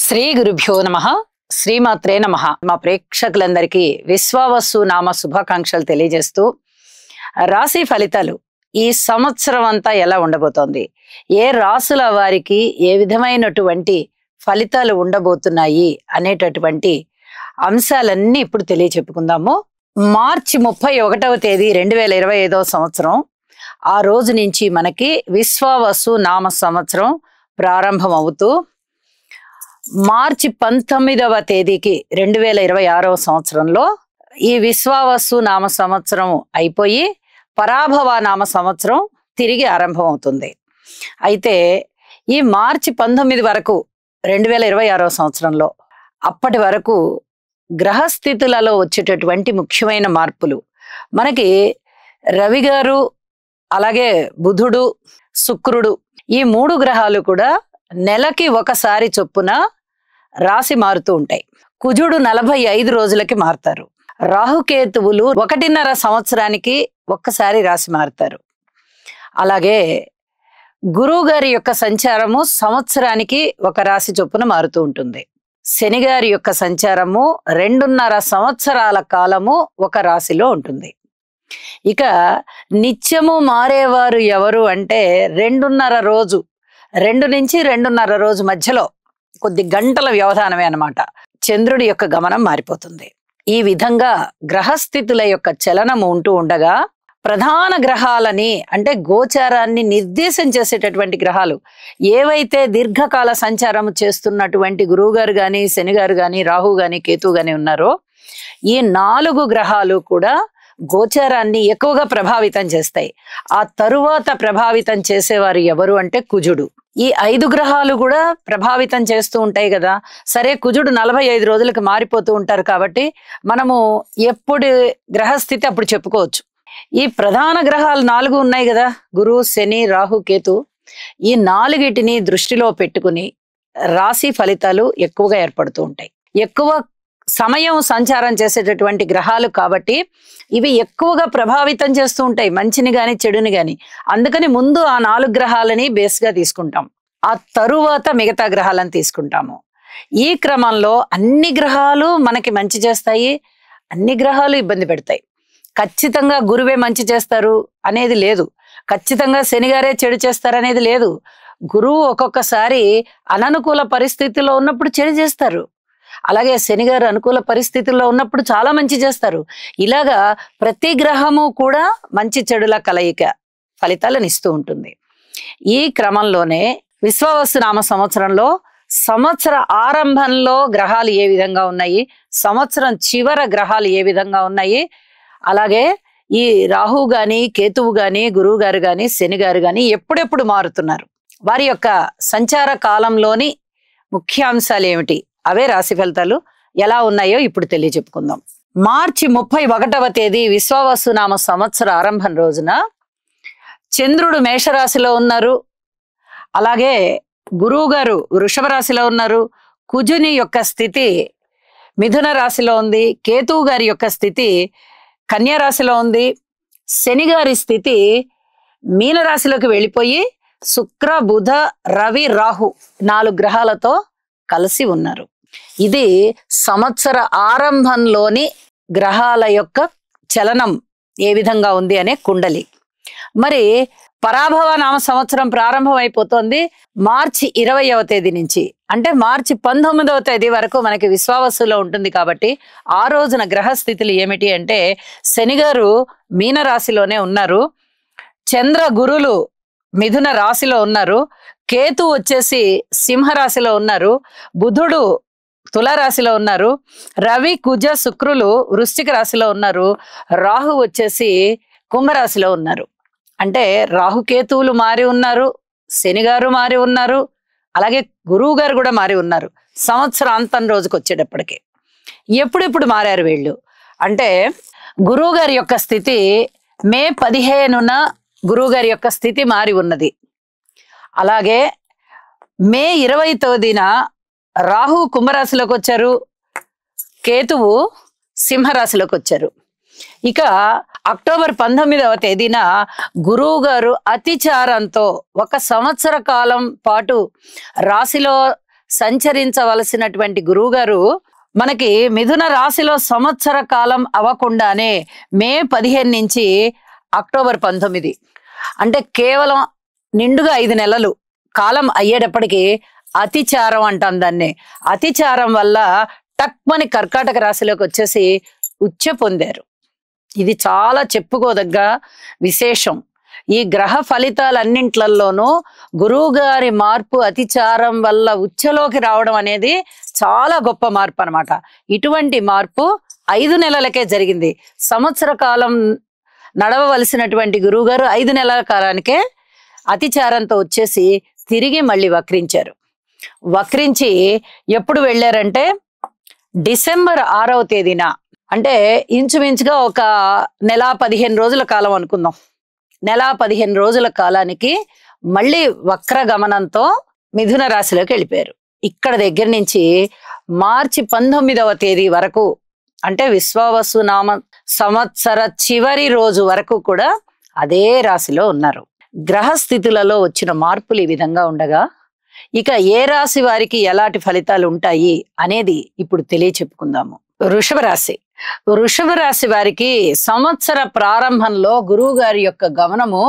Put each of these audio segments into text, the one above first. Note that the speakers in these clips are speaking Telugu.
శ్రీ గురుభ్యో నమః. శ్రీమాత్రే నమః. మా ప్రేక్షకులందరికీ విశ్వావసు నామ శుభాకాంక్షలు తెలియజేస్తూ రాశి ఫలితాలు ఈ సంవత్సరం అంతా ఎలా ఉండబోతోంది, ఏ రాసుల వారికి ఏ విధమైనటువంటి ఫలితాలు ఉండబోతున్నాయి అనేటటువంటి అంశాలన్నీ ఇప్పుడు తెలియచెప్పుకుందాము. మార్చి 31వ తేదీ 2025వ సంవత్సరం ఆ రోజు నుంచి మనకి విశ్వావసు నామ సంవత్సరం ప్రారంభం అవుతూ మార్చి 19వ తేదీకి 2026వ సంవత్సరంలో ఈ విశ్వావసు నామ సంవత్సరం అయిపోయి పరాభవ నామ సంవత్సరం తిరిగి ఆరంభం అవుతుంది. అయితే ఈ మార్చి 19 వరకు 2026వ సంవత్సరంలో అప్పటి వరకు గ్రహస్థితులలో వచ్చేటటువంటి ముఖ్యమైన మార్పులు మనకి రవి గారు, అలాగే బుధుడు, శుక్రుడు ఈ 3 గ్రహాలు కూడా నెలకి ఒకసారి చొప్పున రాశి మారుతూ ఉంటాయి. కుజుడు 45 రోజులకి మారుతారు. రాహుకేతువులు 1.5 సంవత్సరానికి ఒక్కసారి రాశి మారుతారు. అలాగే గురువు గారి యొక్క సంచారము సంవత్సరానికి ఒక రాశి చొప్పున మారుతూ ఉంటుంది. శని గారి యొక్క సంచారము 2.5 సంవత్సరాల కాలము ఒక రాశిలో ఉంటుంది. ఇక నిత్యము మారేవారు ఎవరు అంటే 2.5 రోజు, 2 నుంచి 2.5 రోజు మధ్యలో కొద్ది గంటల వ్యవధానమే అన్నమాట చంద్రుడి యొక్క గమనం మారిపోతుంది. ఈ విధంగా గ్రహస్థితుల యొక్క చలనం ఉంటూ ఉండగా ప్రధాన గ్రహాలని అంటే గోచారాన్ని నిర్దేశం చేసేటటువంటి గ్రహాలు ఏవైతే దీర్ఘకాల సంచారం చేస్తున్నటువంటి గురువు గారు గాని, శని గారు గాని, రాహు గాని, కేతు గాని ఉన్నారో ఈ 4 గ్రహాలు కూడా గోచారాన్ని ఎక్కువగా ప్రభావితం చేస్తాయి. ఆ తరువాత ప్రభావితం చేసేవారు ఎవరు అంటే కుజుడు. ఈ 5 గ్రహాలు కూడా ప్రభావితం చేస్తూ ఉంటాయి కదా. సరే, కుజుడు 45 రోజులకు మారిపోతూ ఉంటారు కాబట్టి మనము ఎప్పుడు గ్రహస్థితి అప్పుడు చెప్పుకోవచ్చు. ఈ ప్రధాన గ్రహాలు 4 ఉన్నాయి కదా, గురు, శని, రాహు, కేతు. ఈ 4టిని దృష్టిలో పెట్టుకుని రాశి ఫలితాలు ఎక్కువగా ఏర్పడుతూ ఉంటాయి. ఎక్కువ సమయం సంచారం చేసేటటువంటి గ్రహాలు కాబట్టి ఇవి ఎక్కువగా ప్రభావితం చేస్తూ ఉంటాయి, మంచిని గాని చెడుని గాని. అందుకని ముందు ఆ 4 గ్రహాలని బేస్గా తీసుకుంటాం, ఆ తరువాత మిగతా గ్రహాలను తీసుకుంటాము. ఈ క్రమంలో అన్ని గ్రహాలు మనకి మంచి చేస్తాయి, అన్ని గ్రహాలు ఇబ్బంది పెడతాయి. ఖచ్చితంగా గురువే మంచి చేస్తారు అనేది లేదు, ఖచ్చితంగా శనిగారే చెడు చేస్తారు అనేది లేదు. గురువు ఒక్కొక్కసారి అననుకూల పరిస్థితుల్లో ఉన్నప్పుడు చెడు చేస్తారు, అలాగే శనిగారు అనుకూల పరిస్థితుల్లో ఉన్నప్పుడు చాలా మంచి చేస్తారు. ఇలాగా ప్రతి గ్రహము కూడా మంచి చెడుల కలయిక ఫలితాలను ఇస్తూ ఉంటుంది. ఈ క్రమంలోనే విశ్వావసు నామ సంవత్సరంలో సంవత్సర ఆరంభంలో గ్రహాలు ఏ విధంగా ఉన్నాయి, సంవత్సరం చివర గ్రహాలు ఏ విధంగా ఉన్నాయి, అలాగే ఈ రాహు గాని, కేతువు గాని, గురువు గారు గాని, శని గారు గాని ఎప్పుడెప్పుడు మారుతున్నారు, వారి యొక్క సంచార కాలంలోని ముఖ్యాంశాలు ఏమిటి, అవే రాశి ఫలితాలు ఎలా ఉన్నాయో ఇప్పుడు తెలియచెప్పుకుందాం. మార్చి 31వ తేదీ విశ్వావసు నామ సంవత్సర ఆరంభం రోజున చంద్రుడు మేషరాశిలో ఉన్నారు, అలాగే గురువు గారు వృషభ రాశిలో ఉన్నారు, కుజుని యొక్క స్థితి మిథున రాశిలో ఉంది, కేతువు గారి యొక్క స్థితి కన్యా రాశిలో ఉంది, శని గారి స్థితి మీన రాశిలోకి వెళ్ళిపోయి శుక్ర, బుధ, రవి, రాహు 4 గ్రహాలతో కలిసి ఉన్నారు. ఇది సంవత్సర ఆరంభంలోని గ్రహాల యొక్క చలనం ఏ విధంగా ఉంది అనే కుండలి. మరి పరాభవ నామ సంవత్సరం ప్రారంభం అయిపోతుంది మార్చి 20వ తేదీ నుంచి. అంటే మార్చి 19వ తేదీ వరకు మనకి విశ్వావసులో ఉంటుంది కాబట్టి ఆ రోజున గ్రహస్థితులు ఏమిటి అంటే శని గారు మీన రాశిలోనే ఉన్నారు, చంద్ర గురులు మిథున రాశిలో ఉన్నారు, కేతు వచ్చేసి సింహరాశిలో ఉన్నారు, బుధుడు తులారాశిలో ఉన్నారు, రవి, కుజ, శుక్రులు వృశ్చిక రాశిలో ఉన్నారు, రాహు వచ్చేసి కుంభరాశిలో ఉన్నారు. అంటే రాహుకేతువులు మారి ఉన్నారు, శని గారు మారి ఉన్నారు, అలాగే గురువు గారు కూడా మారి ఉన్నారు. సంవత్సరాంతం రోజుకి వచ్చేటప్పటికి ఎప్పుడెప్పుడు మారారు వీళ్ళు అంటే గురువు గారి యొక్క స్థితి మే 15న గురువు గారి యొక్క స్థితి మారి ఉన్నది. అలాగే మే 20వ తేదీన రాహు కుంభరాశిలోకి వచ్చారు, కేతువు సింహరాశిలోకి వచ్చారు. ఇక అక్టోబర్ 19వ తేదీన గురువు గారు అతిచారంతో 1 సంవత్సర కాలం పాటు రాశిలో సంచరించవలసినటువంటి గురువు గారు మనకి మిథున రాశిలో సంవత్సర కాలం అవ్వకుండానే మే 15 నుంచి అక్టోబర్ 19, అంటే కేవలం నిండుగా 5 నెలలు కాలం అయ్యేటప్పటికి అతిచారం అంటాం దాన్ని. అతిచారం వల్ల టక్మని కర్కాటక రాశిలోకి వచ్చేసి ఉచ్చ పొందారు. ఇది చాలా చెప్పుకోదగ్గ విశేషం. ఈ గ్రహ ఫలితాలన్నింట్లలోనూ గురువు గారి మార్పు అతిచారం వల్ల ఉచ్చలోకి రావడం అనేది చాలా గొప్ప మార్పు అన్నమాట. ఇటువంటి మార్పు 5 నెలలకే జరిగింది. సంవత్సర కాలం నడవవలసినటువంటి గురువు గారు 5 నెలల కాలానికే అతిచారంతో వచ్చేసి తిరిగి మళ్ళీ వక్రించారు. వక్రించి ఎప్పుడు వెళ్ళారంటే డిసెంబర్ 6వ తేదీన, అంటే ఇంచుమించుగా ఒక నెల 15 రోజుల కాలం అనుకుందాం. నెల 15 రోజుల కాలానికి మళ్ళీ వక్ర గమనంతో మిథున రాశిలోకి వెళ్ళిపోయారు. ఇక్కడ దగ్గర నుంచి మార్చి 19వ తేదీ వరకు, అంటే విశ్వావసు నామ సంవత్సర చివరి రోజు వరకు కూడా అదే రాశిలో ఉన్నారు. గ్రహ స్థితులలో వచ్చిన మార్పులు ఈ విధంగా ఉండగా ఇక ఏ రాశి వారికి ఎలాంటి ఫలితాలు ఉంటాయి అనేది ఇప్పుడు తెలియచెప్పుకుందాము. వృషభ రాశి. వృషభ రాశి వారికి సంవత్సర ప్రారంభంలో గురువు గారి యొక్క గమనము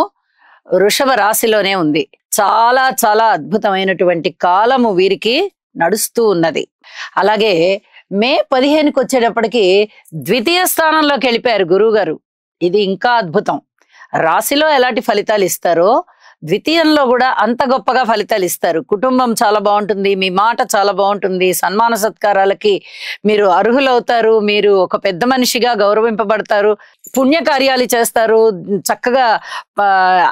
వృషభ రాశిలోనే ఉంది. చాలా చాలా అద్భుతమైనటువంటి కాలము వీరికి నడుస్తూ ఉన్నది. అలాగే మే 15కి వచ్చేటప్పటికి ద్వితీయ స్థానంలోకి వెళ్ళిపోయారు గురువు గారు. ఇది ఇంకా అద్భుతం. రాశిలో ఎలాంటి ఫలితాలు ఇస్తారో ద్వితీయంలో కూడా అంత గొప్పగా ఫలితాలు ఇస్తారు. కుటుంబం చాలా బాగుంటుంది, మీ మాట చాలా బాగుంటుంది, సన్మాన సత్కారాలకి మీరు అర్హులవుతారు, మీరు ఒక పెద్ద మనిషిగా గౌరవింపబడతారు, పుణ్యకార్యాలు చేస్తారు, చక్కగా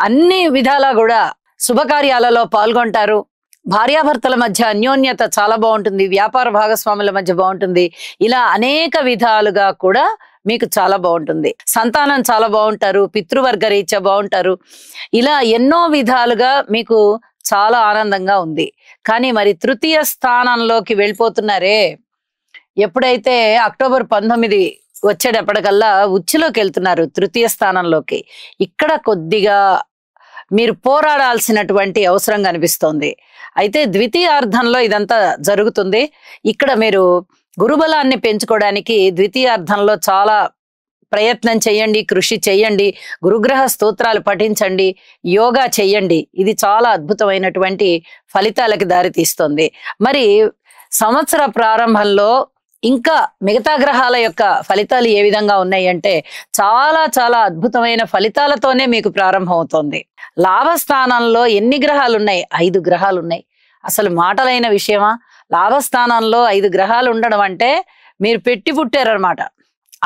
అన్ని విధాలా కూడా శుభకార్యాలలో పాల్గొంటారు. భార్యాభర్తల మధ్య అన్యోన్యత చాలా బాగుంటుంది, వ్యాపార భాగస్వాముల మధ్య బాగుంటుంది. ఇలా అనేక విధాలుగా కూడా మీకు చాలా బాగుంటుంది. సంతానం చాలా బాగుంటారు, పితృవర్గ రీత్యా బాగుంటారు. ఇలా ఎన్నో విధాలుగా మీకు చాలా ఆనందంగా ఉంది. కానీ మరి తృతీయ స్థానంలోకి వెళ్ళిపోతున్నారే, ఎప్పుడైతే అక్టోబర్ 19 వచ్చేటప్పటికల్లా ఉచ్చులోకి వెళ్తున్నారు తృతీయ స్థానంలోకి. ఇక్కడ కొద్దిగా మీరు పోరాడాల్సినటువంటి అవసరం కనిపిస్తోంది. అయితే ద్వితీయార్థంలో ఇదంతా జరుగుతుంది. ఇక్కడ మీరు గురుబలాన్ని పెంచుకోవడానికి ద్వితీయార్థంలో చాలా ప్రయత్నం చేయండి, కృషి చేయండి, గురుగ్రహ స్తోత్రాలు పఠించండి, యోగా చేయండి. ఇది చాలా అద్భుతమైనటువంటి ఫలితాలకు దారితీస్తుంది. మరి సంవత్సర ప్రారంభంలో ఇంకా మిగతా గ్రహాల యొక్క ఫలితాలు ఏ విధంగా ఉన్నాయి అంటే చాలా చాలా అద్భుతమైన ఫలితాలతోనే మీకు ప్రారంభం అవుతోంది. లాభస్థానంలో ఎన్ని గ్రహాలు ఉన్నాయి? 5 గ్రహాలు ఉన్నాయి. అసలు మాటలైన విషయమా? లాభస్థానంలో 5 గ్రహాలు ఉండడం అంటే మీరు పెట్టి పుట్టారనమాట.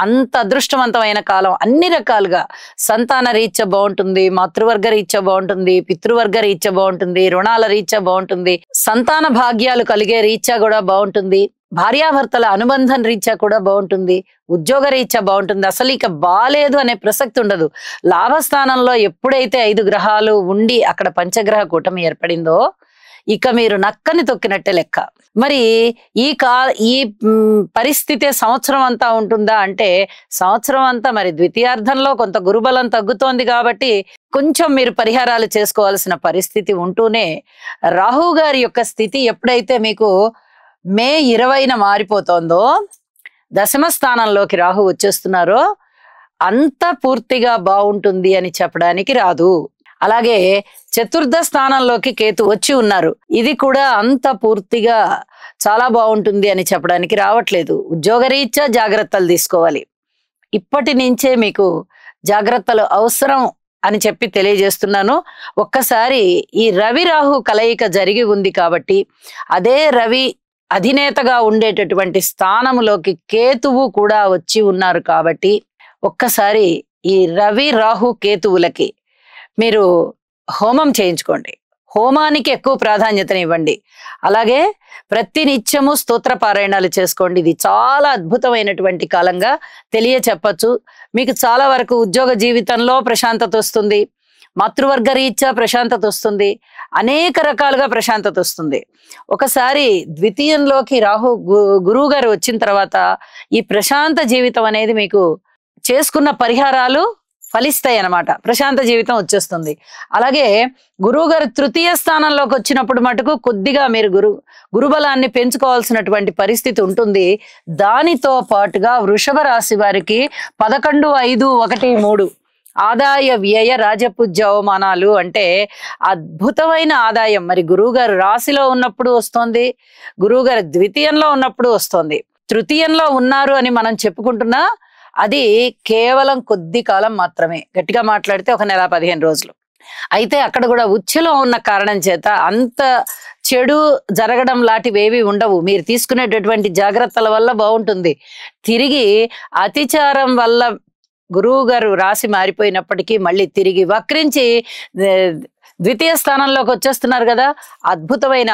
అంత అదృష్టవంతమైన కాలం. అన్ని రకాలుగా సంతాన రీత్యా బాగుంటుంది, మాతృవర్గ రీత్యా బాగుంటుంది, పితృవర్గ రీత్యా బాగుంటుంది, రుణాల రీత్యా బాగుంటుంది, సంతాన భాగ్యాలు కలిగే రీత్యా కూడా బాగుంటుంది, భార్యాభర్తల అనుబంధం రీత్యా కూడా బాగుంటుంది, ఉద్యోగ రీత్యా బాగుంటుంది. అసలు ఇక బాలేదు అనే ప్రసక్తి ఉండదు. లాభస్థానంలో ఎప్పుడైతే 5 గ్రహాలు ఉండి అక్కడ పంచగ్రహ కూటమి ఏర్పడిందో ఇక మీరు నక్కని తొక్కినట్టే లెక్క. మరి ఈ పరిస్థితి సంవత్సరం అంతా ఉంటుందా అంటే సంవత్సరం అంతా మరి ద్వితీయార్థంలో కొంత గురుబలం తగ్గుతోంది కాబట్టి కొంచెం మీరు పరిహారాలు చేసుకోవాల్సిన పరిస్థితి ఉంటూనే రాహు గారి యొక్క స్థితి ఎప్పుడైతే మీకు మే 20న మారిపోతోందో, దశమ స్థానంలోకి రాహు వచ్చేస్తున్నారో అంత పూర్తిగా బాగుంటుంది అని చెప్పడానికి రాదు. అలాగే చతుర్థ స్థానంలోకి కేతు వచ్చి ఉన్నారు. ఇది కూడా అంత పూర్తిగా చాలా బాగుంటుంది అని చెప్పడానికి రావట్లేదు. ఉద్యోగరీత్యా జాగ్రత్తలు తీసుకోవాలి. ఇప్పటి నుంచే మీకు జాగ్రత్తలు అవసరం అని చెప్పి తెలియజేస్తున్నాను. ఒక్కసారి ఈ రవి రాహు కలయిక జరిగి ఉంది కాబట్టి అదే రవి అధినేతగా ఉండేటటువంటి స్థానములోకి కేతువు కూడా వచ్చి ఉన్నారు కాబట్టి ఒక్కసారి ఈ రవి రాహు కేతువులకి మీరు హోమం చేయించుకోండి. హోమానికి ఎక్కువ ప్రాధాన్యతనివ్వండి. అలాగే ప్రతి నిత్యము స్తోత్ర పారాయణాలు చేసుకోండి. ఇది చాలా అద్భుతమైనటువంటి కాలంగా తెలియచెప్పచ్చు. మీకు చాలా వరకు ఉద్యోగ జీవితంలో ప్రశాంతత వస్తుంది, మాతృవర్గ రీత్యా ప్రశాంతత వస్తుంది, అనేక రకాలుగా ప్రశాంతత వస్తుంది. ఒకసారి ద్వితీయంలోకి రాహు గురువు గారు వచ్చిన తర్వాత ఈ ప్రశాంత జీవితం అనేది మీకు చేసుకున్న పరిహారాలు ఫలిస్తాయి అన్నమాట, ప్రశాంత జీవితం వచ్చేస్తుంది. అలాగే గురువు గారు తృతీయ స్థానంలోకి వచ్చినప్పుడు మటుకు కొద్దిగా మీరు గురుబలాన్ని పెంచుకోవాల్సినటువంటి పరిస్థితి ఉంటుంది. దానితో పాటుగా వృషభ రాశి వారికి 11, 5, 1, 3 ఆదాయ వ్యయ రాజపూజ్య అవమానాలు అంటే అద్భుతమైన ఆదాయం మరి గురువు గారు రాశిలో ఉన్నప్పుడు వస్తుంది, గురువు గారు ద్వితీయంలో ఉన్నప్పుడు వస్తుంది. తృతీయంలో ఉన్నారు అని మనం చెప్పుకుంటున్నా అది కేవలం కొద్ది కాలం మాత్రమే, గట్టిగా మాట్లాడితే ఒక నెల 15 రోజులు. అయితే అక్కడ కూడా ఉచ్చులో ఉన్న కారణం చేత అంత చెడు జరగడం లాంటివేవి ఉండవు. మీరు తీసుకునేటటువంటి జాగ్రత్తల వల్ల బాగుంటుంది. తిరిగి అతిచారం వల్ల గురువు గారు రాశి మారిపోయినప్పటికీ మళ్ళీ తిరిగి వక్రించి ద్వితీయ స్థానంలోకి వచ్చేస్తున్నారు కదా, అద్భుతమైన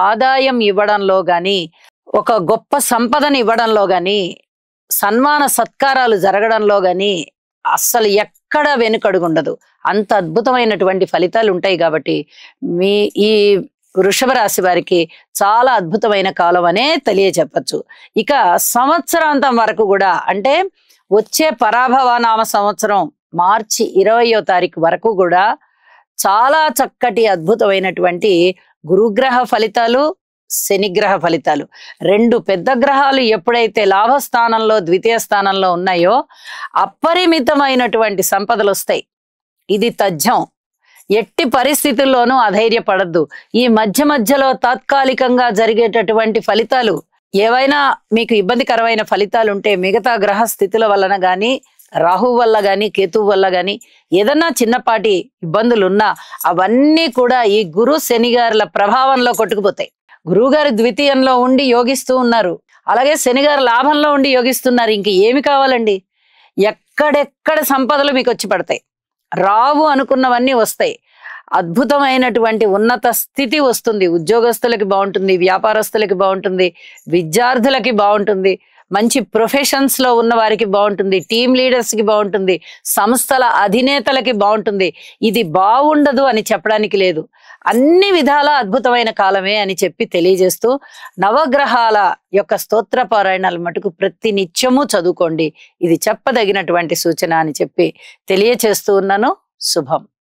ఆదాయం ఇవ్వడంలో గాని, ఒక గొప్ప సంపదను ఇవ్వడంలో గాని, సన్మాన సత్కారాలు జరగడంలో గాని అస్సలు ఎక్కడ వెనుకడుగుండదు. అంత అద్భుతమైనటువంటి ఫలితాలు ఉంటాయి. కాబట్టి ఈ వృషభ రాశి వారికి చాలా అద్భుతమైన కాలం అనే తెలియచెప్పచ్చు. ఇక సంవత్సరాంతం వరకు కూడా అంటే వచ్చే పరాభవనామ సంవత్సరం మార్చి 20వ తారీఖు వరకు కూడా చాలా చక్కటి అద్భుతమైనటువంటి గురుగ్రహ ఫలితాలు, శనిగ్రహ ఫలితాలు, 2 పెద్ద గ్రహాలు ఎప్పుడైతే లాభస్థానంలో ద్వితీయ స్థానంలో ఉన్నాయో అపరిమితమైనటువంటి సంపదలు వస్తాయి. ఇది తథ్యం. ఎట్టి పరిస్థితుల్లోనూ అధైర్యపడద్దు. ఈ మధ్యలో తాత్కాలికంగా జరిగేటటువంటి ఫలితాలు ఏవైనా మీకు ఇబ్బందికరమైన ఫలితాలు ఉంటే మిగతా గ్రహ స్థితుల వలన గాని, రాహు వల్ల గాని, కేతువు వల్ల గాని ఏదన్నా చిన్నపాటి ఇబ్బందులు ఉన్నా అవన్నీ కూడా ఈ గురు శని గారుల ప్రభావంలో కొట్టుకుపోతాయి. గురువుగారు ద్వితీయంలో ఉండి యోగిస్తూ ఉన్నారు, అలాగే శనిగారు లాభంలో ఉండి యోగిస్తున్నారు. ఇంక ఏమి కావాలండి? ఎక్కడెక్కడ సంపదలు మీకు వచ్చి పడతాయి, రావు అనుకున్నవన్నీ వస్తాయి. అద్భుతమైనటువంటి ఉన్నత స్థితి వస్తుంది. ఉద్యోగస్తులకి బాగుంటుంది, వ్యాపారస్తులకి బాగుంటుంది, విద్యార్థులకి బాగుంటుంది, మంచి ప్రొఫెషన్స్ లో ఉన్న వారికి బాగుంటుంది, టీమ్ లీడర్స్ కి బాగుంటుంది, సంస్థల అధినేతలకి బాగుంటుంది. ఇది బాగుండదు అని చెప్పడానికి లేదు. అన్ని విధాల అద్భుతమైన కాలమే అని చెప్పి తెలియజేస్తూ నవగ్రహాల యొక్క స్తోత్ర పారాయణాలు మటుకు ప్రతి నిత్యము చదువుకోండి. ఇది చెప్పదగినటువంటి సూచన అని చెప్పి తెలియచేస్తూ ఉన్నాను. శుభం.